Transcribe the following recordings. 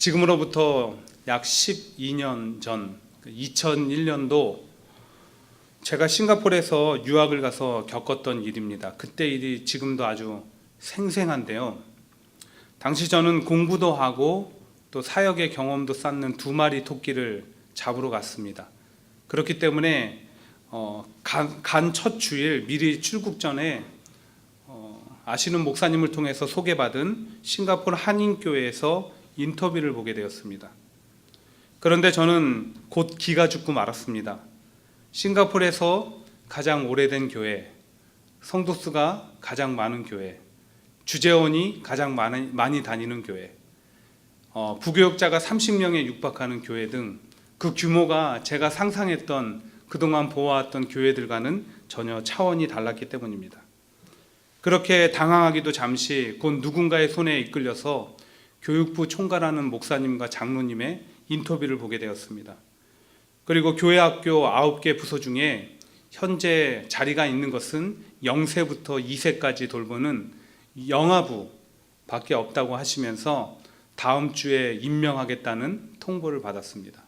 지금으로부터 약 12년 전 2001년도 제가 싱가포르에서 유학을 가서 겪었던 일입니다. 그때 일이 지금도 아주 생생한데요. 당시 저는 공부도 하고 또 사역의 경험도 쌓는 2마리 토끼를 잡으러 갔습니다. 그렇기 때문에 간 첫 주일 미리 출국 전에 아시는 목사님을 통해서 소개받은 싱가포르 한인교회에서 인터뷰를 보게 되었습니다. 그런데 저는 곧 기가 죽고 말았습니다. 싱가포르에서 가장 오래된 교회, 성도수가 가장 많은 교회, 주재원이 가장 많이 다니는 교회, 부교역자가 30명에 육박하는 교회 등 그 규모가 제가 상상했던 그동안 보아왔던 교회들과는 전혀 차원이 달랐기 때문입니다. 그렇게 당황하기도 잠시 곧 누군가의 손에 이끌려서 교육부 총괄하는 목사님과 장로님의 인터뷰를 보게 되었습니다. 그리고 교회 학교 9개 부서 중에 현재 자리가 있는 것은 0세부터 2세까지 돌보는 영아부 밖에 없다고 하시면서 다음 주에 임명하겠다는 통보를 받았습니다.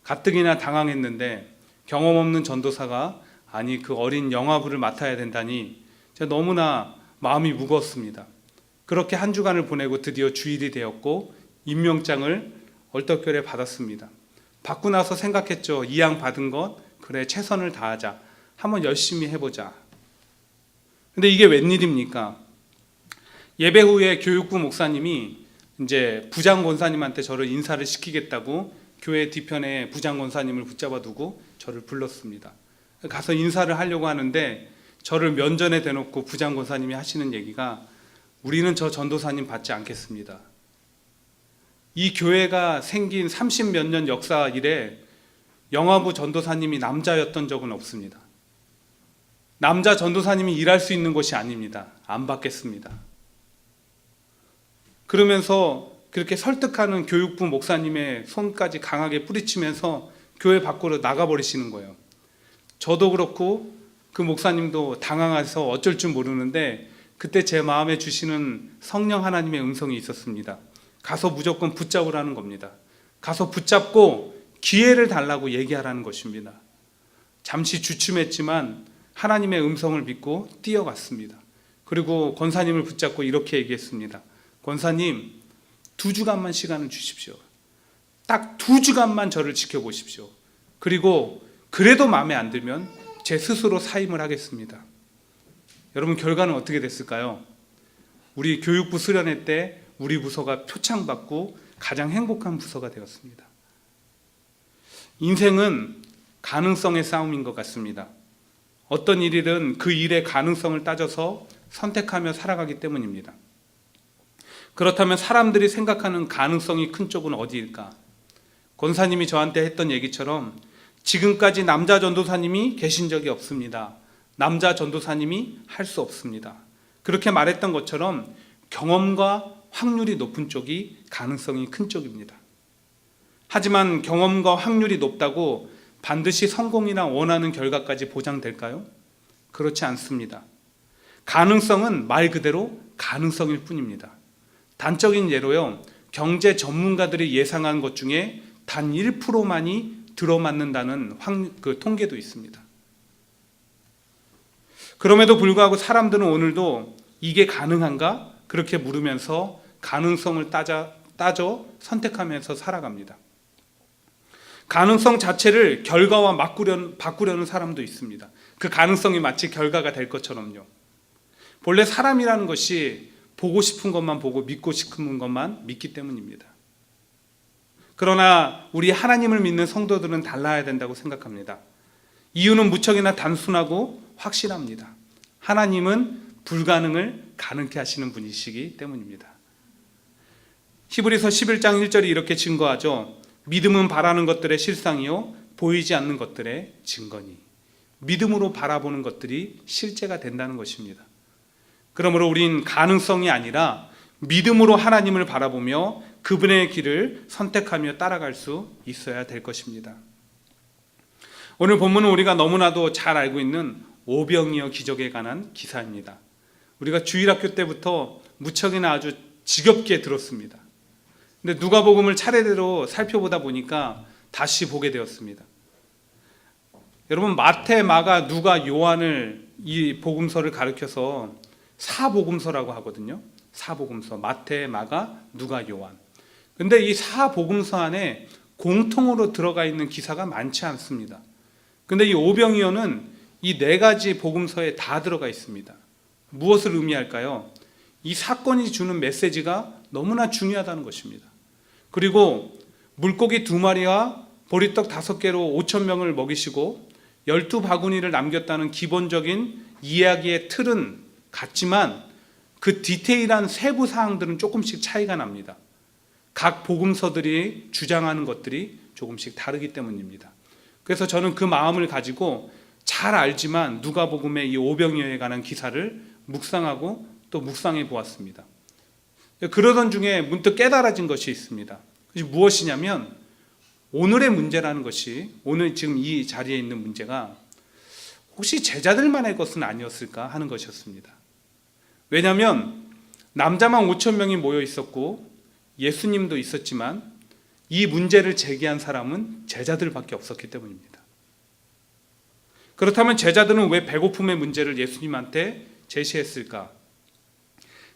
가뜩이나 당황했는데 경험 없는 전도사가 아니 그 어린 영아부를 맡아야 된다니 제가 너무나 마음이 무거웠습니다. 그렇게 한 주간을 보내고 드디어 주일이 되었고 임명장을 얼떨결에 받았습니다. 받고 나서 생각했죠. 이양 받은 것 그래 최선을 다하자. 한번 열심히 해보자. 근데 이게 웬일입니까? 예배 후에 교육부 목사님이 이제 부장 권사님한테 저를 인사를 시키겠다고 교회 뒤편에 부장 권사님을 붙잡아 두고 저를 불렀습니다. 가서 인사를 하려고 하는데 저를 면전에 대놓고 부장 권사님이 하시는 얘기가 우리는 저 전도사님 받지 않겠습니다. 이 교회가 생긴 30몇 년 역사 이래 영아부 전도사님이 남자였던 적은 없습니다. 남자 전도사님이 일할 수 있는 곳이 아닙니다. 안 받겠습니다. 그러면서 그렇게 설득하는 교육부 목사님의 손까지 강하게 뿌리치면서 교회 밖으로 나가버리시는 거예요. 저도 그렇고 그 목사님도 당황해서 어쩔 줄 모르는데 그때 제 마음에 주시는 성령 하나님의 음성이 있었습니다. 가서 무조건 붙잡으라는 겁니다. 가서 붙잡고 기회를 달라고 얘기하라는 것입니다. 잠시 주춤했지만 하나님의 음성을 믿고 뛰어갔습니다. 그리고 권사님을 붙잡고 이렇게 얘기했습니다. 권사님, 2주간만 시간을 주십시오. 딱 2주간만 저를 지켜보십시오. 그리고 그래도 마음에 안 들면 제 스스로 사임을 하겠습니다. 여러분 결과는 어떻게 됐을까요? 우리 교육부 수련회 때 우리 부서가 표창받고 가장 행복한 부서가 되었습니다. 인생은 가능성의 싸움인 것 같습니다. 어떤 일이든 그 일의 가능성을 따져서 선택하며 살아가기 때문입니다. 그렇다면 사람들이 생각하는 가능성이 큰 쪽은 어디일까? 권사님이 저한테 했던 얘기처럼 지금까지 남자 전도사님이 계신 적이 없습니다. 남자 전도사님이 할 수 없습니다. 그렇게 말했던 것처럼 경험과 확률이 높은 쪽이 가능성이 큰 쪽입니다. 하지만 경험과 확률이 높다고 반드시 성공이나 원하는 결과까지 보장될까요? 그렇지 않습니다. 가능성은 말 그대로 가능성일 뿐입니다. 단적인 예로요, 경제 전문가들이 예상한 것 중에 단 1%만이 들어맞는다는 통계도 있습니다. 그럼에도 불구하고 사람들은 오늘도 이게 가능한가? 그렇게 물으면서 가능성을 따져 선택하면서 살아갑니다. 가능성 자체를 결과와 바꾸려는 사람도 있습니다. 그 가능성이 마치 결과가 될 것처럼요. 본래 사람이라는 것이 보고 싶은 것만 보고 믿고 싶은 것만 믿기 때문입니다. 그러나 우리 하나님을 믿는 성도들은 달라야 된다고 생각합니다. 이유는 무척이나 단순하고 확실합니다. 하나님은 불가능을 가능케 하시는 분이시기 때문입니다. 히브리서 11장 1절이 이렇게 증거하죠. 믿음은 바라는 것들의 실상이요 보이지 않는 것들의 증거니. 믿음으로 바라보는 것들이 실제가 된다는 것입니다. 그러므로 우린 가능성이 아니라 믿음으로 하나님을 바라보며 그분의 길을 선택하며 따라갈 수 있어야 될 것입니다. 오늘 본문은 우리가 너무나도 잘 알고 있는 오병이어 기적에 관한 기사입니다. 우리가 주일학교 때부터 무척이나 아주 지겹게 들었습니다. 근데 누가복음을 차례대로 살펴보다 보니까 다시 보게 되었습니다. 여러분, 마태, 마가, 누가, 요한을 이 복음서를 가리켜서 사복음서라고 하거든요. 사복음서, 마태, 마가, 누가, 요한. 근데 이 사복음서 안에 공통으로 들어가 있는 기사가 많지 않습니다. 근데 이 오병이어는 이 네 가지 복음서에 다 들어가 있습니다. 무엇을 의미할까요? 이 사건이 주는 메시지가 너무나 중요하다는 것입니다. 그리고 물고기 2마리와 보리떡 5개로 5,000명을 먹이시고 12바구니를 남겼다는 기본적인 이야기의 틀은 같지만 그 디테일한 세부 사항들은 조금씩 차이가 납니다. 각 복음서들이 주장하는 것들이 조금씩 다르기 때문입니다. 그래서 저는 그 마음을 가지고 잘 알지만 누가복음의 이 오병이어에 관한 기사를 묵상하고 또 묵상해 보았습니다. 그러던 중에 문득 깨달아진 것이 있습니다. 그것이 무엇이냐면 오늘의 문제라는 것이, 오늘 지금 이 자리에 있는 문제가 혹시 제자들만의 것은 아니었을까 하는 것이었습니다. 왜냐하면 남자만 5,000명이 모여 있었고 예수님도 있었지만 이 문제를 제기한 사람은 제자들밖에 없었기 때문입니다. 그렇다면 제자들은 왜 배고픔의 문제를 예수님한테 제시했을까?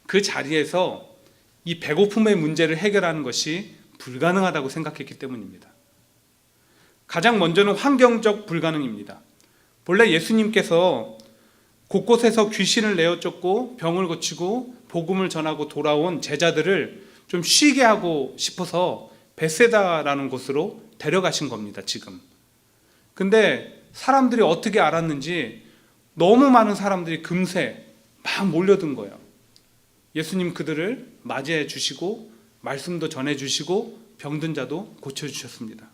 그 자리에서 이 배고픔의 문제를 해결하는 것이 불가능하다고 생각했기 때문입니다. 가장 먼저는 환경적 불가능입니다. 본래 예수님께서 곳곳에서 귀신을 내어 쫓고 병을 고치고 복음을 전하고 돌아온 제자들을 좀 쉬게 하고 싶어서 베세다라는 곳으로 데려가신 겁니다, 지금. 근데 사람들이 어떻게 알았는지 너무 많은 사람들이 금세 막 몰려든 거예요. 예수님 그들을 맞이해 주시고 말씀도 전해 주시고 병든 자도 고쳐 주셨습니다.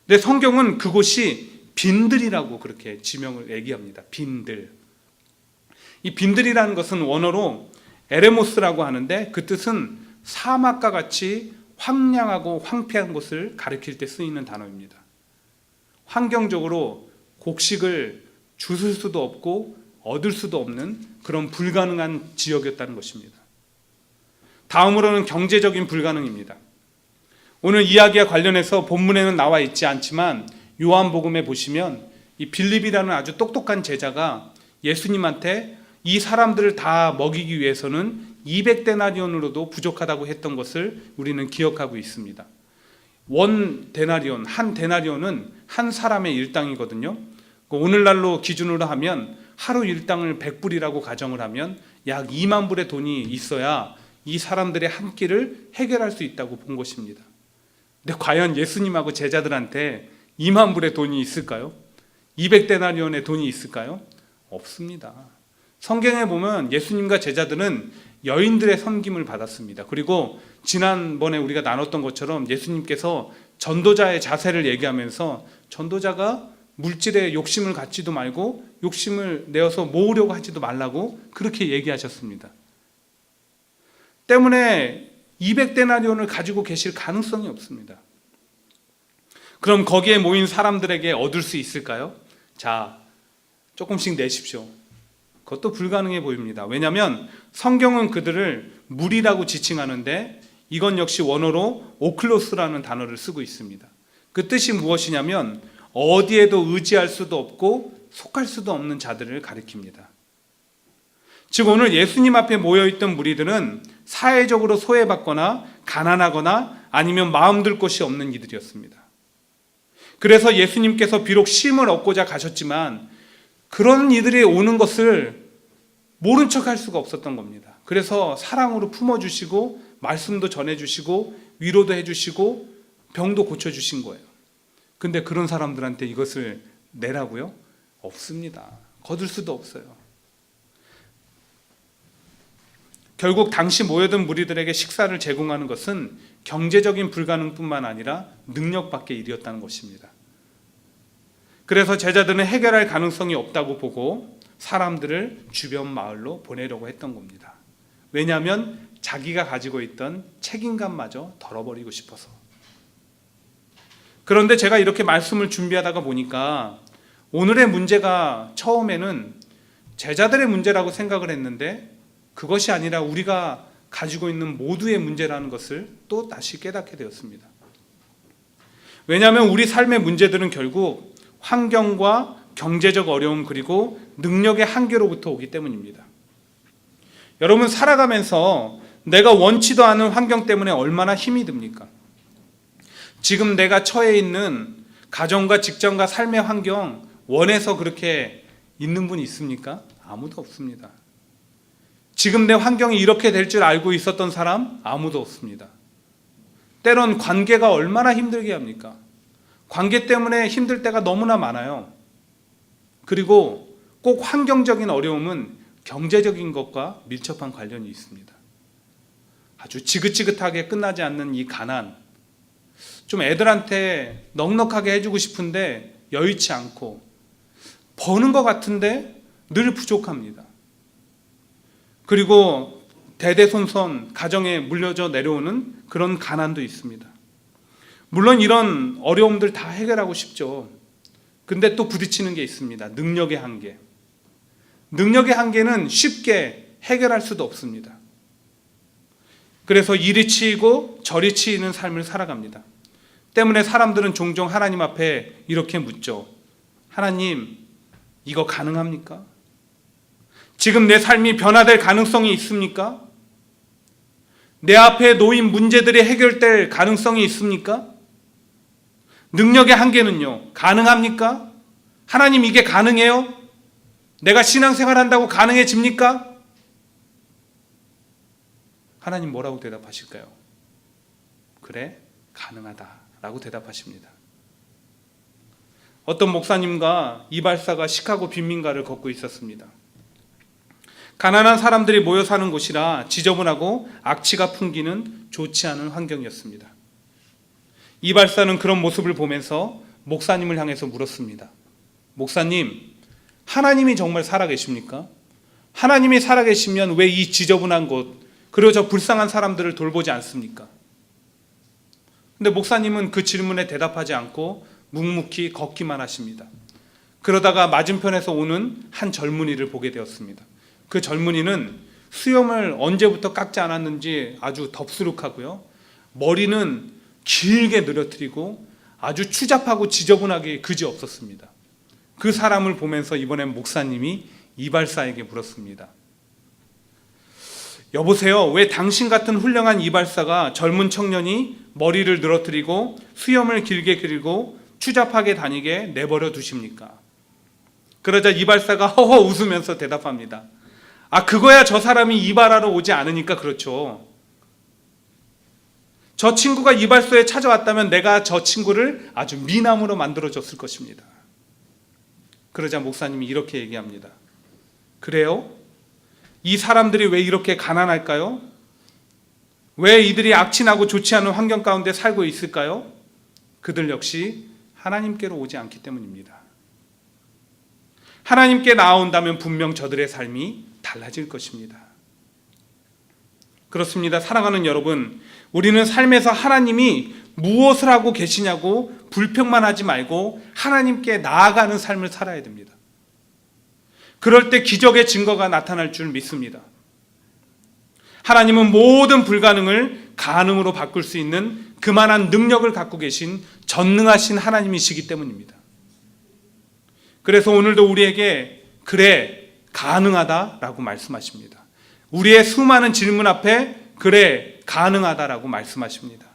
근데 성경은 그곳이 빈들이라고 그렇게 지명을 얘기합니다. 빈들. 이 빈들이라는 것은 원어로 에레모스라고 하는데 그 뜻은 사막과 같이 황량하고 황폐한 곳을 가리킬 때 쓰이는 단어입니다. 환경적으로 곡식을 주실 수도 없고 얻을 수도 없는 그런 불가능한 지역이었다는 것입니다. 다음으로는 경제적인 불가능입니다. 오늘 이야기와 관련해서 본문에는 나와 있지 않지만 요한복음에 보시면 이 빌립이라는 아주 똑똑한 제자가 예수님한테 이 사람들을 다 먹이기 위해서는 200데나리온으로도 부족하다고 했던 것을 우리는 기억하고 있습니다. 원 데나리온, 한 데나리온은 한 사람의 일당이거든요. 오늘날로 기준으로 하면 하루 일당을 100불이라고 가정을 하면 약 2만 불의 돈이 있어야 이 사람들의 한 끼를 해결할 수 있다고 본 것입니다. 근데 과연 예수님하고 제자들한테 2만 불의 돈이 있을까요? 200데나리온의 돈이 있을까요? 없습니다. 성경에 보면 예수님과 제자들은 여인들의 섬김을 받았습니다. 그리고 지난번에 우리가 나눴던 것처럼 예수님께서 전도자의 자세를 얘기하면서 전도자가 물질에 욕심을 갖지도 말고 욕심을 내어서 모으려고 하지도 말라고 그렇게 얘기하셨습니다. 때문에 200데나리온을 가지고 계실 가능성이 없습니다. 그럼 거기에 모인 사람들에게 얻을 수 있을까요? 자, 조금씩 내십시오. 그것도 불가능해 보입니다. 왜냐하면 성경은 그들을 물이라고 지칭하는데 이건 역시 원어로 오클로스라는 단어를 쓰고 있습니다. 그 뜻이 무엇이냐면 어디에도 의지할 수도 없고 속할 수도 없는 자들을 가리킵니다. 즉 오늘 예수님 앞에 모여있던 무리들은 사회적으로 소외받거나 가난하거나 아니면 마음 둘 곳이 없는 이들이었습니다. 그래서 예수님께서 비록 쉼을 얻고자 가셨지만 그런 이들이 오는 것을 모른 척할 수가 없었던 겁니다. 그래서 사랑으로 품어주시고 말씀도 전해주시고 위로도 해주시고 병도 고쳐주신 거예요. 근데 그런 사람들한테 이것을 내라고요? 없습니다. 거둘 수도 없어요. 결국 당시 모여든 무리들에게 식사를 제공하는 것은 경제적인 불가능뿐만 아니라 능력밖의 일이었다는 것입니다. 그래서 제자들은 해결할 가능성이 없다고 보고 사람들을 주변 마을로 보내려고 했던 겁니다. 왜냐하면 자기가 가지고 있던 책임감마저 덜어버리고 싶어서. 그런데 제가 이렇게 말씀을 준비하다가 보니까 오늘의 문제가 처음에는 제자들의 문제라고 생각을 했는데 그것이 아니라 우리가 가지고 있는 모두의 문제라는 것을 또 다시 깨닫게 되었습니다. 왜냐하면 우리 삶의 문제들은 결국 환경과 경제적 어려움 그리고 능력의 한계로부터 오기 때문입니다. 여러분, 살아가면서 내가 원치도 않은 환경 때문에 얼마나 힘이 듭니까? 지금 내가 처해 있는 가정과 직장과 삶의 환경 원해서 그렇게 있는 분이 있습니까? 아무도 없습니다. 지금 내 환경이 이렇게 될 줄 알고 있었던 사람 아무도 없습니다. 때론 관계가 얼마나 힘들게 합니까? 관계 때문에 힘들 때가 너무나 많아요. 그리고 꼭 환경적인 어려움은 경제적인 것과 밀접한 관련이 있습니다. 아주 지긋지긋하게 끝나지 않는 이 가난, 좀 애들한테 넉넉하게 해주고 싶은데 여의치 않고, 버는 것 같은데 늘 부족합니다. 그리고 대대손손 가정에 물려져 내려오는 그런 가난도 있습니다. 물론 이런 어려움들 다 해결하고 싶죠. 근데 또 부딪히는 게 있습니다. 능력의 한계. 능력의 한계는 쉽게 해결할 수도 없습니다. 그래서 이리 치이고 저리 치이는 삶을 살아갑니다. 때문에 사람들은 종종 하나님 앞에 이렇게 묻죠. 하나님, 이거 가능합니까? 지금 내 삶이 변화될 가능성이 있습니까? 내 앞에 놓인 문제들이 해결될 가능성이 있습니까? 능력의 한계는요, 가능합니까? 하나님, 이게 가능해요? 내가 신앙생활 한다고 가능해집니까? 하나님 뭐라고 대답하실까요? 그래, 가능하다라고 대답하십니다. 어떤 목사님과 이발사가 시카고 빈민가를 걷고 있었습니다. 가난한 사람들이 모여 사는 곳이라 지저분하고 악취가 풍기는 좋지 않은 환경이었습니다. 이발사는 그런 모습을 보면서 목사님을 향해서 물었습니다. 목사님, 하나님이 정말 살아계십니까? 하나님이 살아계시면 왜 이 지저분한 곳, 그리고 저 불쌍한 사람들을 돌보지 않습니까? 근데 목사님은 그 질문에 대답하지 않고 묵묵히 걷기만 하십니다. 그러다가 맞은편에서 오는 한 젊은이를 보게 되었습니다. 그 젊은이는 수염을 언제부터 깎지 않았는지 아주 덥수룩하고요, 머리는 길게 늘어뜨리고 아주 추잡하고 지저분하게 그지없었습니다. 그 사람을 보면서 이번엔 목사님이 이발사에게 물었습니다. 여보세요, 왜 당신 같은 훌륭한 이발사가 젊은 청년이 머리를 늘어뜨리고 수염을 길게 기르고 추잡하게 다니게 내버려 두십니까? 그러자 이발사가 허허 웃으면서 대답합니다. 아, 그거야 저 사람이 이발하러 오지 않으니까 그렇죠. 저 친구가 이발소에 찾아왔다면 내가 저 친구를 아주 미남으로 만들어줬을 것입니다. 그러자 목사님이 이렇게 얘기합니다. 그래요? 이 사람들이 왜 이렇게 가난할까요? 왜 이들이 악취나고 좋지 않은 환경 가운데 살고 있을까요? 그들 역시 하나님께로 오지 않기 때문입니다. 하나님께 나아온다면 분명 저들의 삶이 달라질 것입니다. 그렇습니다. 사랑하는 여러분, 우리는 삶에서 하나님이 무엇을 하고 계시냐고 불평만 하지 말고 하나님께 나아가는 삶을 살아야 됩니다. 그럴 때 기적의 증거가 나타날 줄 믿습니다. 하나님은 모든 불가능을 가능으로 바꿀 수 있는 그만한 능력을 갖고 계신 전능하신 하나님이시기 때문입니다. 그래서 오늘도 우리에게 그래, 가능하다라고 말씀하십니다. 우리의 수많은 질문 앞에 그래, 가능하다라고 말씀하십니다.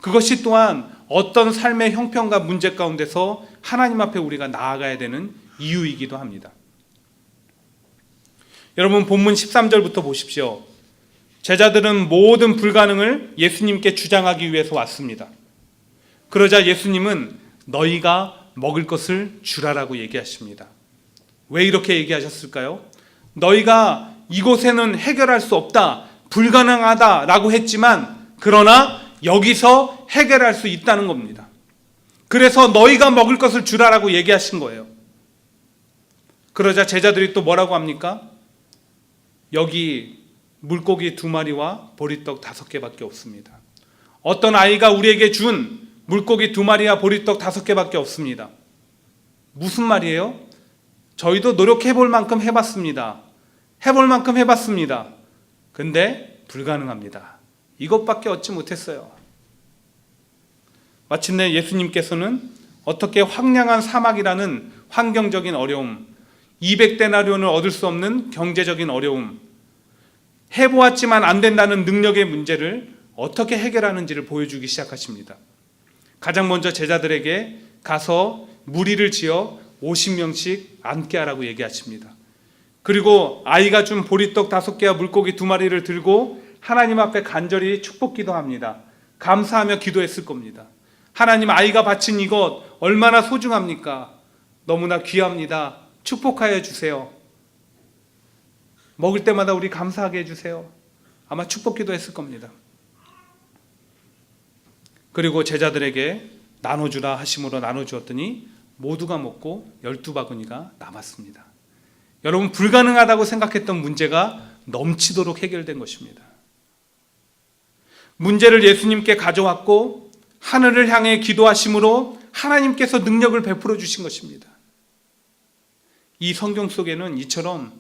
그것이 또한 어떤 삶의 형편과 문제 가운데서 하나님 앞에 우리가 나아가야 되는 이유이기도 합니다. 여러분, 본문 13절부터 보십시오. 제자들은 모든 불가능을 예수님께 주장하기 위해서 왔습니다. 그러자 예수님은 너희가 먹을 것을 주라라고 얘기하십니다. 왜 이렇게 얘기하셨을까요? 너희가 이곳에는 해결할 수 없다, 불가능하다라고 했지만 그러나 여기서 해결할 수 있다는 겁니다. 그래서 너희가 먹을 것을 주라라고 얘기하신 거예요. 그러자 제자들이 또 뭐라고 합니까? 여기 물고기 2마리와 보리떡 5개밖에 없습니다. 어떤 아이가 우리에게 준 물고기 2마리와 보리떡 5개밖에 없습니다. 무슨 말이에요? 저희도 노력해 볼 만큼 해봤습니다. 해볼 만큼 해봤습니다. 근데 불가능합니다. 이것밖에 얻지 못했어요. 마침내 예수님께서는 어떻게 황량한 사막이라는 환경적인 어려움, 200데나리온을 얻을 수 없는 경제적인 어려움, 해보았지만 안 된다는 능력의 문제를 어떻게 해결하는지를 보여주기 시작하십니다. 가장 먼저 제자들에게 가서 무리를 지어 50명씩 앉게 하라고 얘기하십니다. 그리고 아이가 준 보리떡 5개와 물고기 2마리를 들고 하나님 앞에 간절히 축복 기도합니다. 감사하며 기도했을 겁니다. 하나님, 아이가 바친 이것 얼마나 소중합니까? 너무나 귀합니다. 축복하여 주세요. 먹을 때마다 우리 감사하게 해주세요. 아마 축복 기도했을 겁니다. 그리고 제자들에게 나눠주라 하심으로 나눠주었더니 모두가 먹고 12바구니가 남았습니다. 여러분, 불가능하다고 생각했던 문제가 넘치도록 해결된 것입니다. 문제를 예수님께 가져왔고 하늘을 향해 기도하심으로 하나님께서 능력을 베풀어 주신 것입니다. 이 성경 속에는 이처럼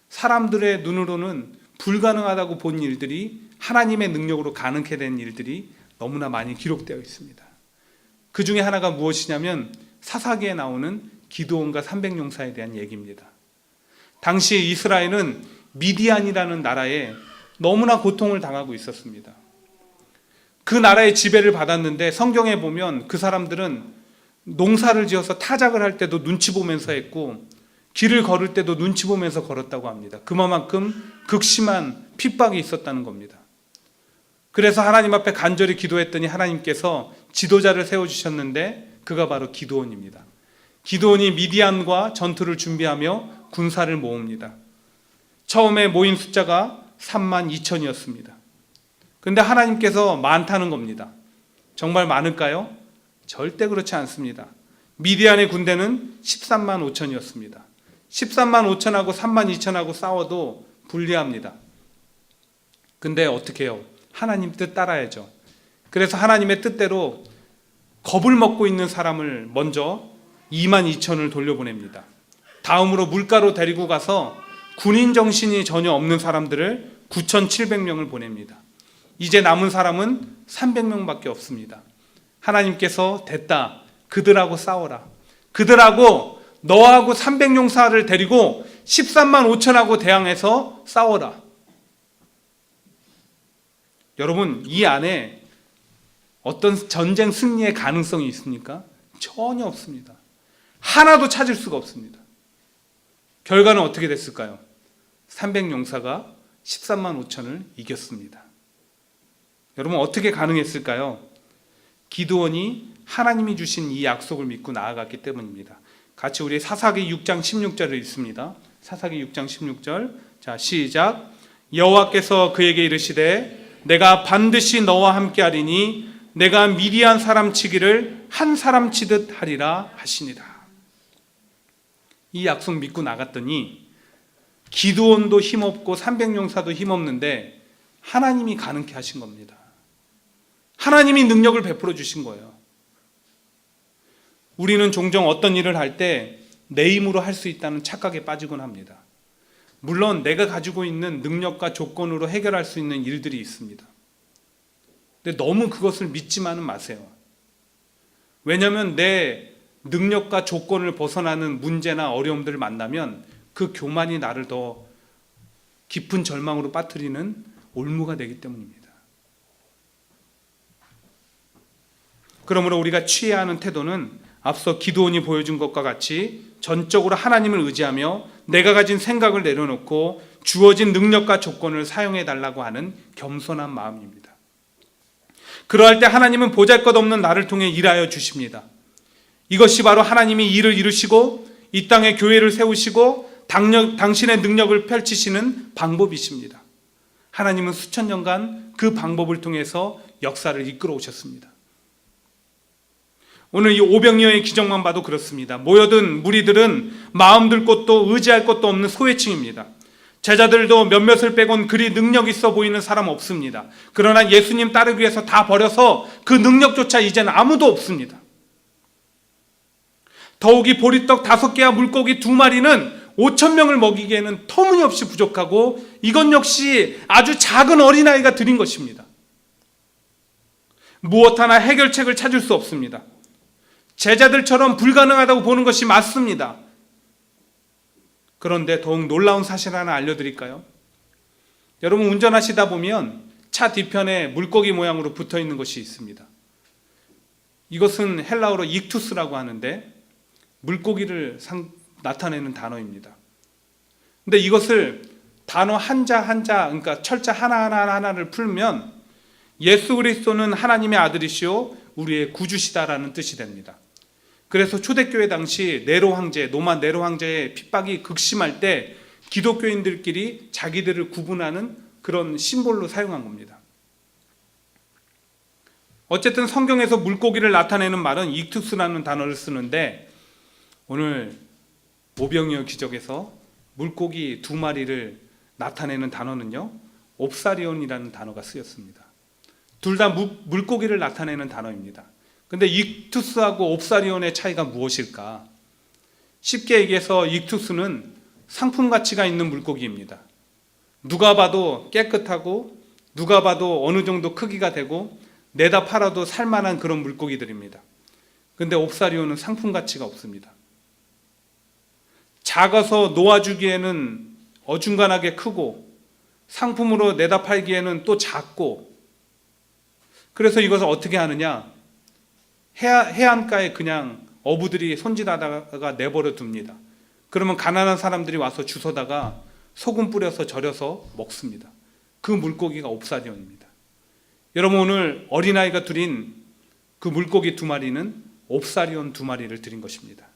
사람들의 눈으로는 불가능하다고 본 일들이 하나님의 능력으로 가능케 된 일들이 너무나 많이 기록되어 있습니다. 그 중에 하나가 무엇이냐면 사사기에 나오는 기드온과 300용사에 대한 얘기입니다. 당시 이스라엘은 미디안이라는 나라에 너무나 고통을 당하고 있었습니다. 그 나라의 지배를 받았는데 성경에 보면 그 사람들은 농사를 지어서 타작을 할 때도 눈치 보면서 했고 길을 걸을 때도 눈치 보면서 걸었다고 합니다. 그만큼 극심한 핍박이 있었다는 겁니다. 그래서 하나님 앞에 간절히 기도했더니 하나님께서 지도자를 세워주셨는데 그가 바로 기드온입니다. 기드온이 미디안과 전투를 준비하며 군사를 모읍니다. 처음에 모인 숫자가 32,000이었습니다. 그런데 하나님께서 많다는 겁니다. 정말 많을까요? 절대 그렇지 않습니다. 미디안의 군대는 13만 5천이었습니다. 13만 5천하고 3만 2천하고 싸워도 불리합니다. 근데 어떻게 해요? 하나님 뜻 따라야죠. 그래서 하나님의 뜻대로 겁을 먹고 있는 사람을 먼저 2만 2천을 돌려보냅니다. 다음으로 물가로 데리고 가서 군인 정신이 전혀 없는 사람들을 9,700명을 보냅니다. 이제 남은 사람은 300명밖에 없습니다. 하나님께서 됐다. 그들하고 싸워라. 그들하고 너하고 300용사를 데리고 13만 5천하고 대항해서 싸워라. 여러분, 이 안에 어떤 전쟁 승리의 가능성이 있습니까? 전혀 없습니다. 하나도 찾을 수가 없습니다. 결과는 어떻게 됐을까요? 300용사가 13만 5천을 이겼습니다. 여러분, 어떻게 가능했을까요? 기드온이 하나님이 주신 이 약속을 믿고 나아갔기 때문입니다. 같이 우리 사사기 6장 16절을 읽습니다. 사사기 6장 16절. 자, 시작. 여호와께서 그에게 이르시되 내가 반드시 너와 함께 하리니 내가 미디안 사람 치기를 한 사람 치듯 하리라 하시니라. 이 약속 믿고 나갔더니 기드온도 힘없고 300용사도 힘없는데 하나님이 가능케 하신 겁니다. 하나님이 능력을 베풀어 주신 거예요. 우리는 종종 어떤 일을 할 때 내 힘으로 할 수 있다는 착각에 빠지곤 합니다. 물론 내가 가지고 있는 능력과 조건으로 해결할 수 있는 일들이 있습니다. 근데 너무 그것을 믿지만은 마세요. 왜냐하면 내 능력과 조건을 벗어나는 문제나 어려움들을 만나면 그 교만이 나를 더 깊은 절망으로 빠뜨리는 올무가 되기 때문입니다. 그러므로 우리가 취해야 하는 태도는 앞서 기드온이 보여준 것과 같이 전적으로 하나님을 의지하며 내가 가진 생각을 내려놓고 주어진 능력과 조건을 사용해 달라고 하는 겸손한 마음입니다. 그러할 때 하나님은 보잘것없는 나를 통해 일하여 주십니다. 이것이 바로 하나님이 일을 이루시고 이 땅에 교회를 세우시고 당신의 능력을 펼치시는 방법이십니다. 하나님은 수천 년간 그 방법을 통해서 역사를 이끌어 오셨습니다. 오늘 이 오병이어의 기적만 봐도 그렇습니다. 모여든 무리들은 마음 들 곳도 의지할 곳도 없는 소외층입니다. 제자들도 몇몇을 빼곤 그리 능력 있어 보이는 사람 없습니다. 그러나 예수님 따르기 위해서 다 버려서 그 능력조차 이제는 아무도 없습니다. 더욱이 보리떡 5개와 물고기 2마리는 5천 명을 먹이기에는 터무니없이 부족하고 이것 역시 아주 작은 어린아이가 드린 것입니다. 무엇 하나 해결책을 찾을 수 없습니다. 제자들처럼 불가능하다고 보는 것이 맞습니다. 그런데 더욱 놀라운 사실 하나 알려드릴까요? 여러분, 운전하시다 보면 차 뒤편에 물고기 모양으로 붙어 있는 것이 있습니다. 이것은 헬라어로 익투스라고 하는데 물고기를 나타내는 단어입니다. 근데 이것을 단어 한자 그러니까 철자 하나를 풀면 예수 그리스도는 하나님의 아들이시오 우리의 구주시다라는 뜻이 됩니다. 그래서 초대교회 당시 로마 네로 황제의 핍박이 극심할 때 기독교인들끼리 자기들을 구분하는 그런 심볼로 사용한 겁니다. 어쨌든 성경에서 물고기를 나타내는 말은 익투스라는 단어를 쓰는데 오늘 오병이어 기적에서 물고기 2마리를 나타내는 단어는요, 옵사리온이라는 단어가 쓰였습니다. 둘 다 물고기를 나타내는 단어입니다. 근데 익투스하고 옵사리온의 차이가 무엇일까? 쉽게 얘기해서 익투스는 상품 가치가 있는 물고기입니다. 누가 봐도 깨끗하고 누가 봐도 어느 정도 크기가 되고 내다 팔아도 살만한 그런 물고기들입니다. 근데 옵사리온은 상품 가치가 없습니다. 작아서 놓아주기에는 어중간하게 크고 상품으로 내다 팔기에는 또 작고, 그래서 이것을 어떻게 하느냐, 해안가에 그냥 어부들이 손질하다가 내버려 둡니다. 그러면 가난한 사람들이 와서 주워다가 소금 뿌려서 절여서 먹습니다. 그 물고기가 옵사리온입니다. 여러분, 오늘 어린아이가 드린 그 물고기 2마리는 옵사리온 2마리를 드린 것입니다.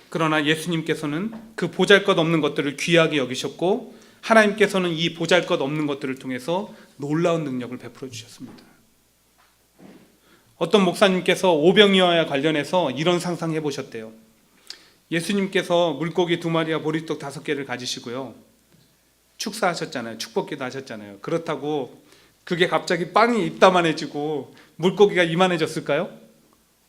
그러나 예수님께서는 그 보잘것없는 것들을 귀하게 여기셨고 하나님께서는 이 보잘것없는 것들을 통해서 놀라운 능력을 베풀어 주셨습니다. 어떤 목사님께서 오병이어와 관련해서 이런 상상해 보셨대요. 예수님께서 물고기 2마리와 보리떡 5개를 가지시고요, 축사하셨잖아요. 축복기도 하셨잖아요. 그렇다고 그게 갑자기 빵이 입다만해지고 물고기가 이만해졌을까요?